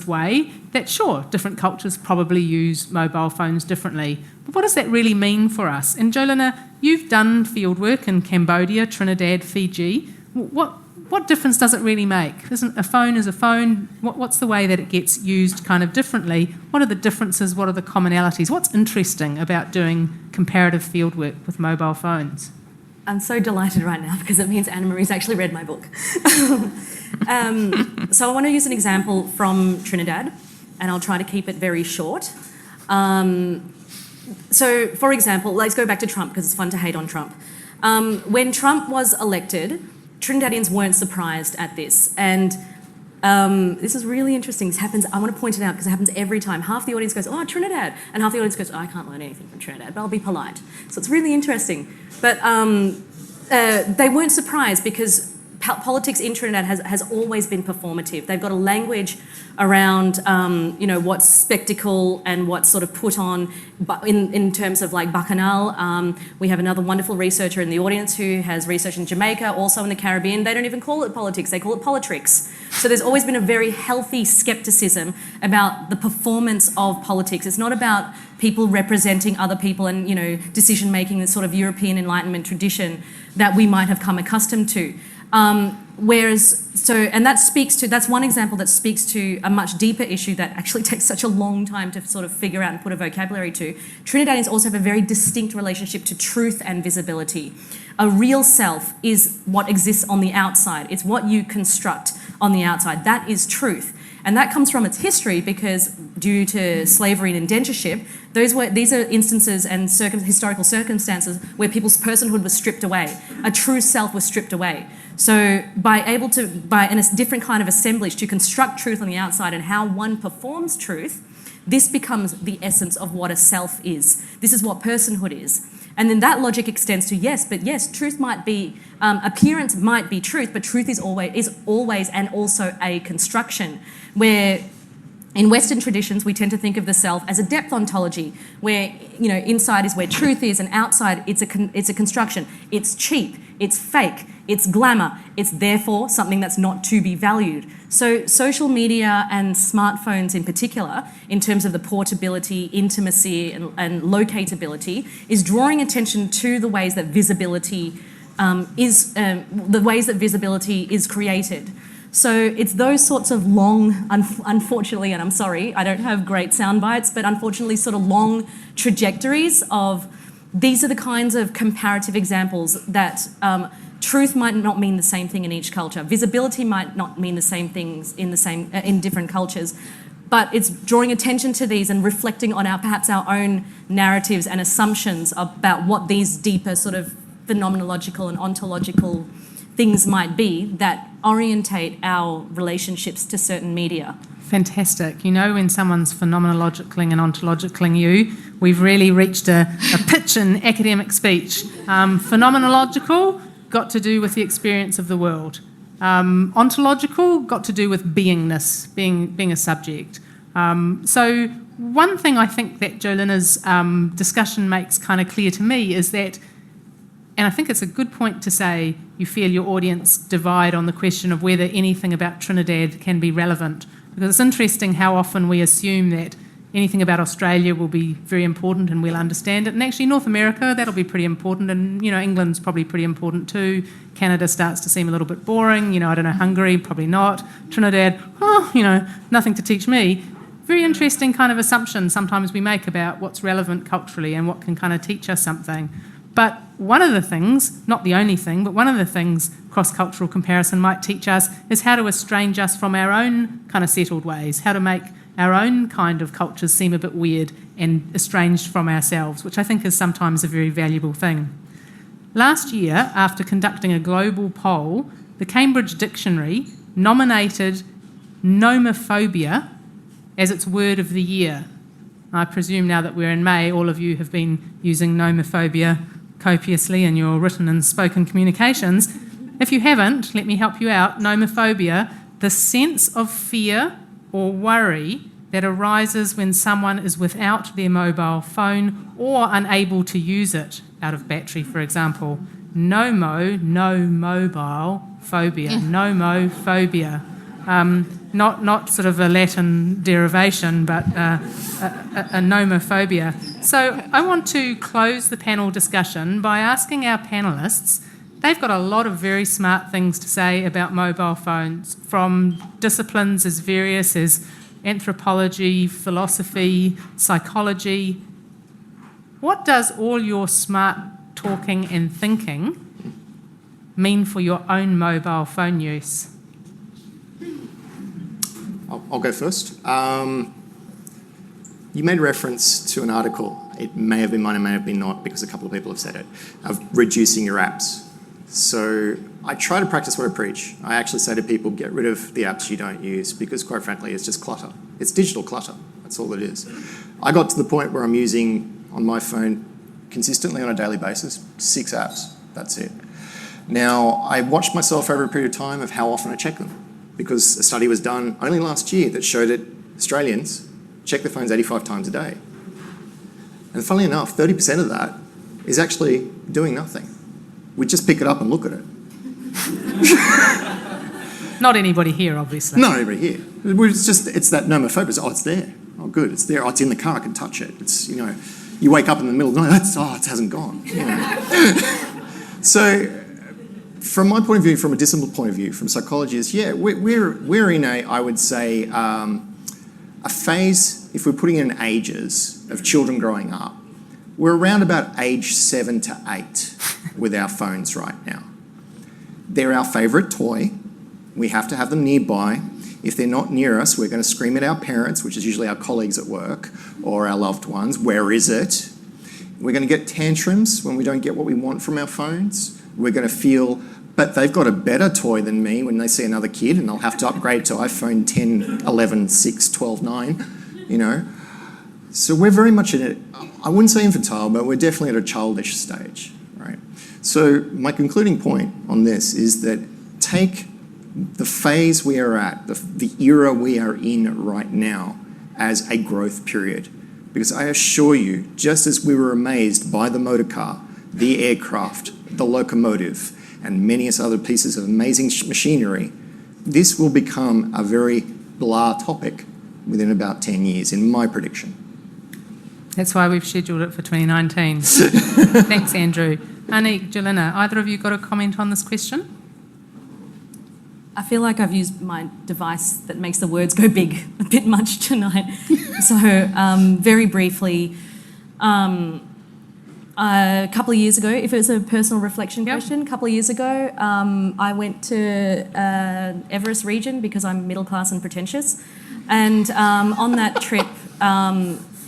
Speaker 1: way that, sure, different cultures probably use mobile phones differently. But what does that really mean for us? And Jolina, you've done fieldwork in Cambodia, Trinidad, Fiji. What difference does it really make? Isn't a phone is a phone? What's the way that it gets used kind of differently? What are the differences? What are the commonalities? What's interesting about doing comparative fieldwork with mobile phones?
Speaker 3: I'm so delighted right now because it means Anna-Marie's actually read my book. So I want to use an example from Trinidad, and I'll try to keep it very short. So, for example, let's go back to Trump because it's fun to hate on Trump. When Trump was elected, Trinidadians weren't surprised at this. And this is really interesting. This happens, I want to point it out because it happens every time. Half the audience goes, "Oh, Trinidad." And half the audience goes, "Oh, I can't learn anything from Trinidad, but I'll be polite." So it's really interesting. But they weren't surprised because politics in Trinidad has always been performative. They've got a language around, what's spectacle and what's sort of put on in terms of like bacchanal. We have another wonderful researcher in the audience who has research in Jamaica, also in the Caribbean. They don't even call it politics, they call it politricks. So there's always been a very healthy skepticism about the performance of politics. It's not about people representing other people and, decision-making, the sort of European Enlightenment tradition that we might have come accustomed to. And that's one example that speaks to a much deeper issue that actually takes such a long time to sort of figure out and put a vocabulary to. Trinidadians also have a very distinct relationship to truth and visibility. A real self is what exists on the outside. It's what you construct on the outside. That is truth. And that comes from its history because due to slavery and indentureship, these are instances and historical circumstances where people's personhood was stripped away. A true self was stripped away. So by in a different kind of assemblage to construct truth on the outside and how one performs truth, this becomes the essence of what a self is. This is what personhood is. And then that logic extends to yes, truth might be, appearance might be truth, but truth is always and also a construction. Where in Western traditions, we tend to think of the self as a depth ontology, where inside is where truth is, and outside it's a construction. It's cheap, it's fake, it's glamour, it's therefore something that's not to be valued. So social media and smartphones in particular, in terms of the portability, intimacy and locatability, is drawing attention to the ways that visibility is created. So it's those sorts of long, unfortunately, and I'm sorry, I don't have great sound bites, but unfortunately sort of long trajectories of these are the kinds of comparative examples that truth might not mean the same thing in each culture. Visibility might not mean the same things in different cultures. But it's drawing attention to these and reflecting on perhaps our own narratives and assumptions about what these deeper sort of phenomenological and ontological things might be that orientate our relationships to certain media.
Speaker 1: Fantastic. When someone's phenomenological and ontological you, we've really reached a pitch in academic speech. Phenomenological got to do with the experience of the world. Ontological got to do with beingness, being a subject. So one thing I think that Jolina's discussion makes kind of clear to me is that, and I think it's a good point to say, you feel your audience divide on the question of whether anything about Trinidad can be relevant. Because it's interesting how often we assume that anything about Australia will be very important and we'll understand it. And actually North America, that'll be pretty important. And, England's probably pretty important too. Canada starts to seem a little bit boring. I don't know, Hungary, probably not. Trinidad, nothing to teach me. Very interesting kind of assumption sometimes we make about what's relevant culturally and what can kind of teach us something. But one of the things, not the only thing, but one of the things cross-cultural comparison might teach us is how to estrange us from our own kind of settled ways, how to make our own kind of cultures seem a bit weird and estranged from ourselves, which I think is sometimes a very valuable thing. Last year, after conducting a global poll, the Cambridge Dictionary nominated nomophobia as its word of the year. I presume now that we're in May, all of you have been using nomophobia copiously in your written and spoken communications. If you haven't, let me help you out. Nomophobia, the sense of fear or worry that arises when someone is without their mobile phone or unable to use it out of battery, for example. No mobile phobia, nomophobia. Not sort of a Latin derivation, but a nomophobia. So I want to close the panel discussion by asking our panellists, they've got a lot of very smart things to say about mobile phones, from disciplines as various as anthropology, philosophy, psychology. What does all your smart talking and thinking mean for your own mobile phone use?
Speaker 2: I'll go first. You made reference to an article, it may have been mine, it may have been not, because a couple of people have said it, of reducing your apps. So I try to practice what I preach. I actually say to people, get rid of the apps you don't use, because quite frankly, it's just clutter. It's digital clutter, that's all it is. I got to the point where I'm using, on my phone, consistently on a daily basis, 6 apps, that's it. Now, I watched myself over a period of time of how often I check them, because a study was done only last year that showed that Australians check their phones 85 times a day. And funnily enough, 30% of that is actually doing nothing. We just pick it up and look at it.
Speaker 1: Not anybody here, obviously.
Speaker 2: Not anybody here. It's that nomophobia. Oh, it's there. Oh, good, it's there. Oh, it's in the car, I can touch it. It's, you wake up in the middle of the night, it hasn't gone. So, from my point of view, from a discipline point of view, from psychology, is we're in I would say, a phase, if we're putting in ages of children growing up, we're around about age 7 to 8 with our phones right now. They're our favourite toy. We have to have them nearby. If they're not near us, we're going to scream at our parents, which is usually our colleagues at work, or our loved ones, where is it? We're going to get tantrums when we don't get what we want from our phones. We're going to feel, but they've got a better toy than me when they see another kid, and they'll have to upgrade to iPhone 10, 11, 6, 12, 9, you know. So we're very much in it, I wouldn't say infantile, but we're definitely at a childish stage, right? So my concluding point on this is that take the phase we are at, the era we are in right now, as a growth period. Because I assure you, just as we were amazed by the motor car, the aircraft, the locomotive, and many other pieces of amazing machinery, this will become a very blah topic within about 10 years, in my prediction.
Speaker 1: That's why we've scheduled it for 2019. Thanks, Andrew. Anik, Jelena, either of you got a comment on this question?
Speaker 3: I feel like I've used my device that makes the words go big a bit much tonight. So very briefly, a couple of years ago, if it was a personal reflection question, a couple of years ago, I went to Everest region because I'm middle class and pretentious. And on that trip,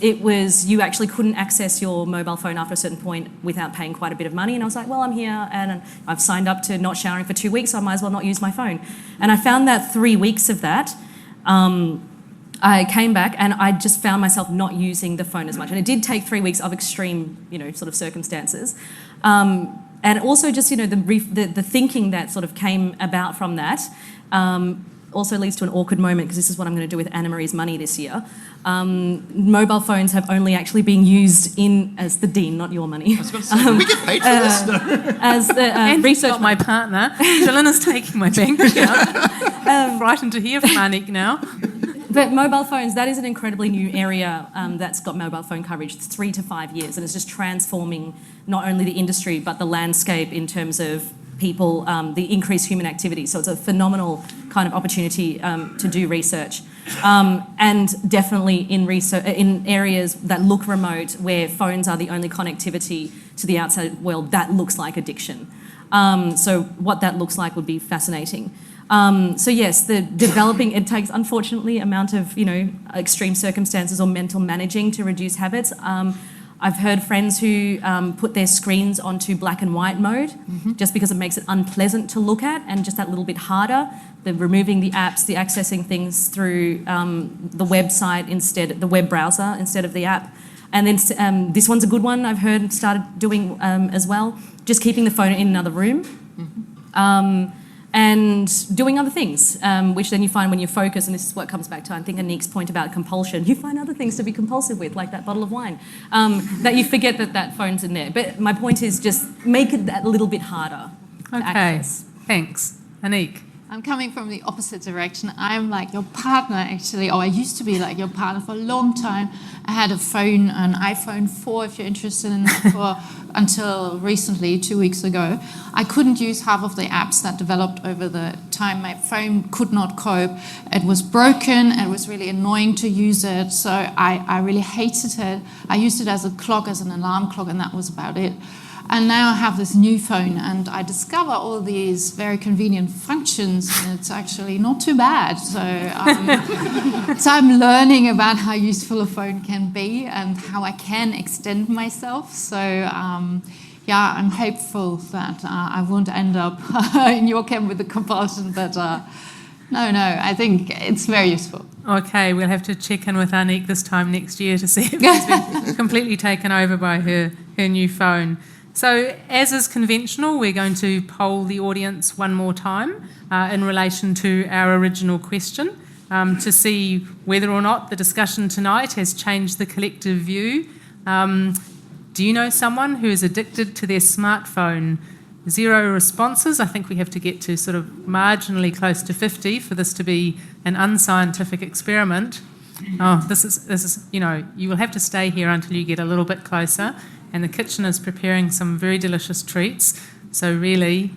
Speaker 3: it was, you actually couldn't access your mobile phone after a certain point without paying quite a bit of money. And I was like, well, I'm here and I've signed up to not showering for 2 weeks, so I might as well not use my phone. And I found that 3 weeks of that, I came back and I just found myself not using the phone as much. And it did take 3 weeks of extreme, sort of circumstances. And also just, the thinking that sort of came about from that also leads to an awkward moment, because this is what I'm going to do with Anna Marie's money this year. Mobile phones have only actually been used as the dean, not your money.
Speaker 2: I was going to say, we get paid for this? No.
Speaker 3: As the research.
Speaker 1: Not my partner. Jelena's taking my bank account. Frightened to hear from Anik now.
Speaker 3: But mobile phones, that is an incredibly new area that's got mobile phone coverage. It's 3 to 5 years, and it's just transforming not only the industry but the landscape in terms of people, the increased human activity. So it's a phenomenal kind of opportunity to do research. And definitely in areas that look remote, where phones are the only connectivity to the outside world, that looks like addiction. So what that looks like would be fascinating. So yes, it takes, unfortunately, amount of, extreme circumstances or mental managing to reduce habits. I've heard friends who put their screens onto black and white mode just because it makes it unpleasant to look at, and just that little bit harder. They're removing the apps, the accessing things through the website instead, the web browser instead of the app. And then this one's a good one I've heard started doing as well, just keeping the phone in another room. And doing other things, which then you find when you focus, and this is what comes back to, I think, Anik's point about compulsion, you find other things to be compulsive with, like that bottle of wine, that you forget that phone's in there. But my point is just make it that little bit harder to access.
Speaker 1: Thanks. Anik?
Speaker 4: I'm coming from the opposite direction. I'm like your partner, actually, or I used to be like your partner for a long time. I had a phone, an iPhone 4, if you're interested in that, until recently, 2 weeks ago. I couldn't use half of the apps that developed over the time. My phone could not cope. It was broken. It was really annoying to use it. So I really hated it. I used it as a clock, as an alarm clock, and that was about it. And now I have this new phone, and I discover all these very convenient functions, and it's actually not too bad. So, so I'm learning about how useful a phone can be and how I can extend myself. So, yeah, I'm hopeful that I won't end up in your camp with the compulsion, but no, I think it's very useful.
Speaker 1: Okay, we'll have to check in with Anik this time next year to see if she's been completely taken over by her new phone. So, as is conventional, we're going to poll the audience one more time in relation to our original question to see whether or not the discussion tonight has changed the collective view. Do you know someone who is addicted to their smartphone? 0 responses. I think we have to get to sort of marginally close to 50 for this to be an unscientific experiment. Oh, this is, you will have to stay here until you get a little bit closer. And the kitchen is preparing some very delicious treats. So really,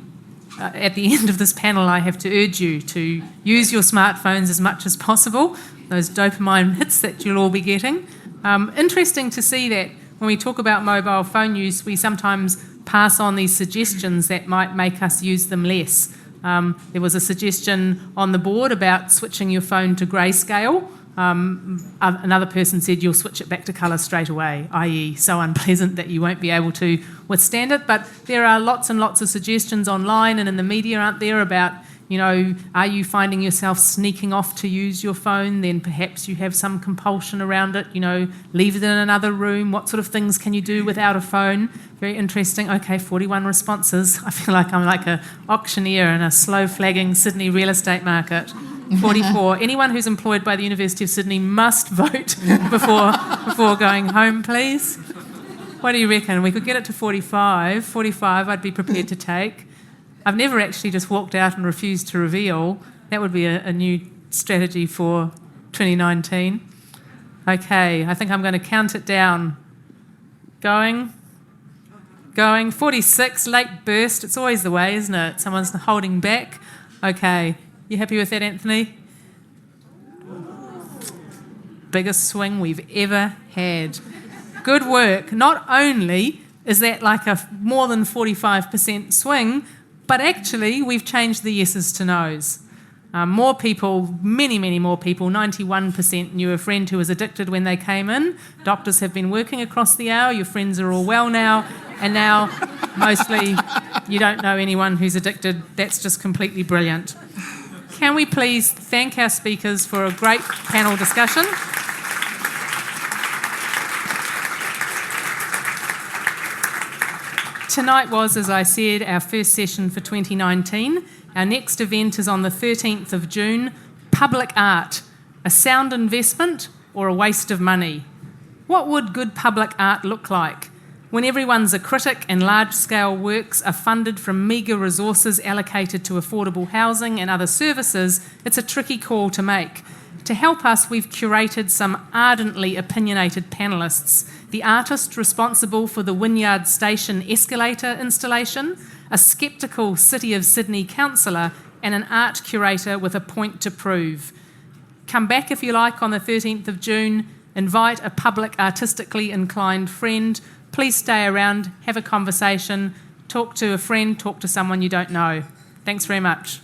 Speaker 1: at the end of this panel, I have to urge you to use your smartphones as much as possible, those dopamine hits that you'll all be getting. Interesting to see that when we talk about mobile phone use, we sometimes pass on these suggestions that might make us use them less. There was a suggestion on the board about switching your phone to grayscale. Another person said you'll switch it back to colour straight away, i.e. so unpleasant that you won't be able to withstand it. But there are lots and lots of suggestions online and in the media, aren't there, about, you know, are you finding yourself sneaking off to use your phone? Then perhaps you have some compulsion around it, you know, leave it in another room. What sort of things can you do without a phone? Very interesting. Okay, 41 responses. I feel like I'm like an auctioneer in a slow flagging Sydney real estate market. 44. Anyone who's employed by the University of Sydney must vote before going home, please. What do you reckon? We could get it to 45. 45 I'd be prepared to take. I've never actually just walked out and refused to reveal. That would be a new strategy for 2019. Okay, I think I'm going to count it down. Going. 46, late burst. It's always the way, isn't it? Someone's holding back. Okay. You happy with that, Anthony? Biggest swing we've ever had. Good work. Not only is that like a more than 45% swing, but actually we've changed the yeses to nos. More people, many more people, 91% knew a friend who was addicted when they came in. Doctors have been working across the hour. Your friends are all well now. And now, mostly, you don't know anyone who's addicted. That's just completely brilliant. Can we please thank our speakers for a great panel discussion? Tonight was, as I said, our first session for 2019. Our next event is on the 13th of June, Public Art, a sound investment or a waste of money? What would good public art look like? When everyone's a critic and large-scale works are funded from meagre resources allocated to affordable housing and other services, it's a tricky call to make. To help us, we've curated some ardently opinionated panellists. The artist responsible for the Wynyard Station escalator installation, a sceptical City of Sydney councillor, and an art curator with a point to prove. Come back if you like on the 13th of June, invite a public artistically inclined friend. Please stay around, have a conversation, talk to a friend, talk to someone you don't know. Thanks very much.